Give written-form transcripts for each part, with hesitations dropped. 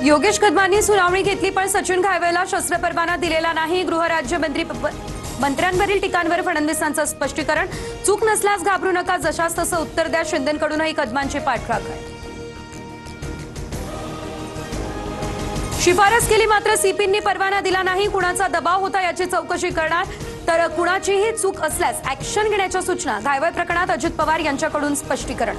योगेश कदमांनी सुनावणी घेतली पण सचिन घायवळला शस्त्र परवाना दिलेला नाही। गृहराज्यमंत्री मंत्र्यांवरील टीकांवर फडणवीसांचं स्पष्टीकरण। चूक नसल्यास घाबरू नका, जशास तसं उत्तर द्या। शिंदेंकडूनही कदमांची पाठराख आहे। शिफारस केली मात्र सीपींनी परवाना दिला नाही। कुणाचा दबाव होता याची चौकशी करणार, तर कुणाचीही चूक असल्यास ऍक्शन घेण्याच्या सूचना। घायवळ प्रकरणात अजित पवार यांच्याकडून स्पष्टीकरण।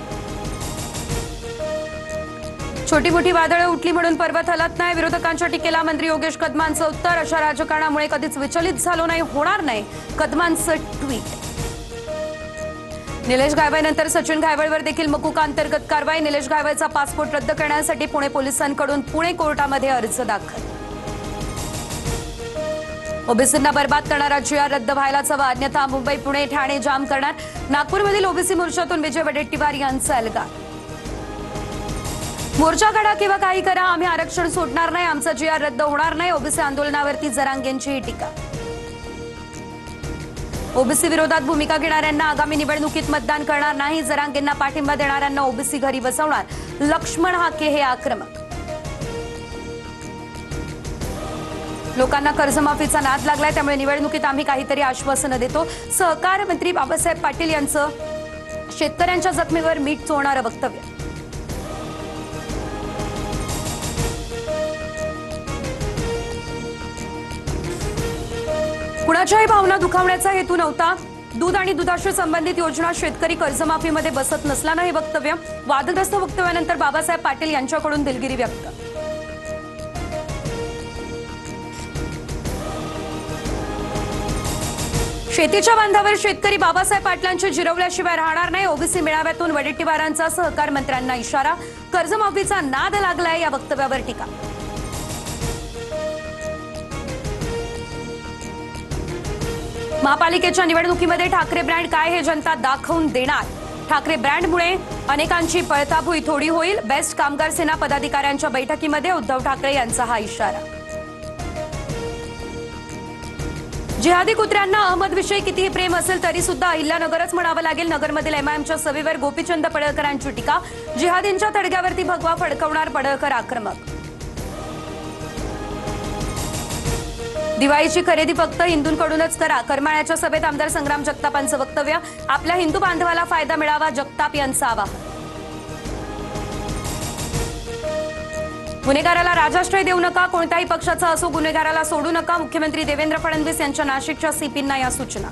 छोटी मोठी वादळं उठली म्हणून पर्वत हलत नाही। विरोधकांच्या टीकेला मंत्री योगेश कदमांचं उत्तर। अशा राजकारणामुळे कधीच विचलित झालो नाही, होणार नाही, कदमांचं ट्विट। निलेश घायवळनंतर सचिन घायवळवर देखील मकुका अंतर्गत कारवाई। निलेश घायवळचा पासपोर्ट रद्द करण्यासाठी पुणे पोलिसांकडून पुणे कोर्टामध्ये अर्ज दाखल। ओबीसींना बर्बाद करणारा GR रद्द व्हायलाच हवा, अन्यथा मुंबई पुणे ठाणे जाम करणार। नागपूरमधील ओबीसी मोर्चातून विजय वडेट्टीवार यांचा अलगाव। मोर्चा काढा किंवा काही करा, आम्ही आरक्षण सोडणार नाही, आमचा GR रद्द होणार नाही। ओबीसी आंदोलनावरती जरांगेंची टीका। ओबीसी विरोधात भूमिका घेणाऱ्यांना आगामी निवडणुकीत मतदान करणार नाही। जरांगेंना पाठिंबा देणाऱ्यांना ओबीसी घरी बसवणार। लक्ष्मण हाके हे आक्रमक। लोकांना कर्जमाफीचा नाद लागलाय, त्यामुळे निवडणुकीत आम्ही काहीतरी आश्वासनं देतो। सहकार मंत्री बाबासाहेब पाटील यांचं शेतकऱ्यांच्या जखमीवर मीठ चोळणारं वक्तव्य। कुणाच्याही भावना दुखावण्याचा हेतू नव्हता। दूध आणि दुधाशी संबंधित योजना शेतकरी कर्जमाफीमध्ये बसत नसल्यानं हे वक्तव्य। वादग्रस्त वक्तव्यानंतर बाबासाहेब पाटील यांच्याकडून दिलगिरी व्यक्त। शेतीच्या बांधावर शेतकरी बाबासाहेब पाटलांची जिरवल्याशिवाय राहणार नाही। ओबीसी मेळाव्यातून वडेट्टीवारांचा सहकार मंत्र्यांना इशारा। कर्जमाफीचा नाद लागलाय या वक्तव्यावर टीका। महापालिकेच्या निवडणुकीमध्ये ठाकरे ब्रँड काय हे जनता दाखवून देणार। ठाकरे ब्रँडमुळे अनेकांची पळताभुई थोडी होईल। बेस्ट कामगार सेना पदाधिकाऱ्यांच्या बैठकीमध्ये उद्धव ठाकरे यांचा हा इशारा। जिहादी कुत्र्यांना अहमदविषयी कितीही प्रेम असेल तरी सुद्धा अहिल्यानगरच म्हणावं लागेल। नगरमधील एमआयएमच्या सभेवर गोपीचंद पडळकरांची टीका। जिहादींच्या थडग्यावरती भगवा फडकवणार पडळकर आक्रमक। दिवाळीची खरेदी फक्त हिंदूंकडूनच करा। करमाळ्याच्या सभेत आमदार संग्राम जगतापांचं वक्तव्य। आपल्या हिंदू बांधवाला फायदा मिळावा, जगताप यांचं आवाहन। गुन्हेगाराला राजाश्रय देऊ नका, कोणत्याही पक्षाचा असो गुन्हेगाराला सोडू नका। मुख्यमंत्री देवेंद्र फडणवीस यांच्या नाशिकच्या सीपींना या सूचना।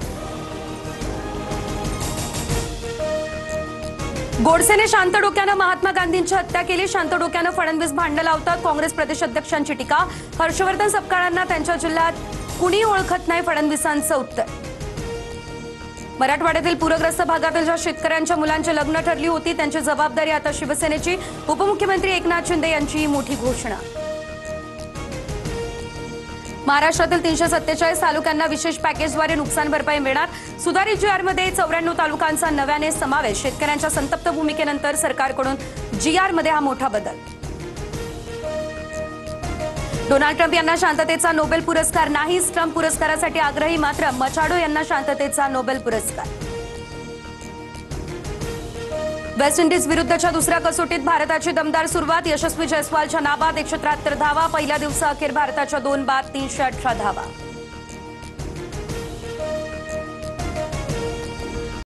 गोडसेने शांत डोक्यानं महात्मा गांधींची हत्या केली। शांत डोक्यानं फडणवीस भांडण लावतात, काँग्रेस प्रदेशाध्यक्षांची टीका। हर्षवर्धन सपकाळांना त्यांच्या जिल्ह्यात कुणी ओळखत नाही, फडणवीसांचं उत्तर। मराठवाड्यातील पूरग्रस्त भागातील ज्या शेतकऱ्यांच्या मुलांची लग्न ठरली होती त्यांची जबाबदारी आता शिवसेनेची। उपमुख्यमंत्री एकनाथ शिंदे यांची मोठी घोषणा। महाराष्ट्रातील 347 तालुक्यांना विशेष पॅकेजद्वारे नुकसान भरपाई मिळणार। सुधारित GRमध्ये 94 तालुक्यांचा नव्याने समावेश। शेतकऱ्यांच्या संतप्त भूमिकेनंतर सरकारकडून GRमध्ये हा मोठा बदल। डोनाल्ड ट्रम्प यांना शांततेचा नोबेल पुरस्कार नाही। ट्रम्प पुरस्कारासाठी आग्रही, मात्र मचाडो यांना शांततेचा नोबेल पुरस्कार। वेस्ट इंडिज विरुद्धच्या दुसऱ्या कसोटीत भारताची दमदार सुरुवात। यशस्वी जयस्वालच्या नाबाद 173 धावा। पहिल्या दिवसाअखेर भारताच्या 2 बाद 318 धावा।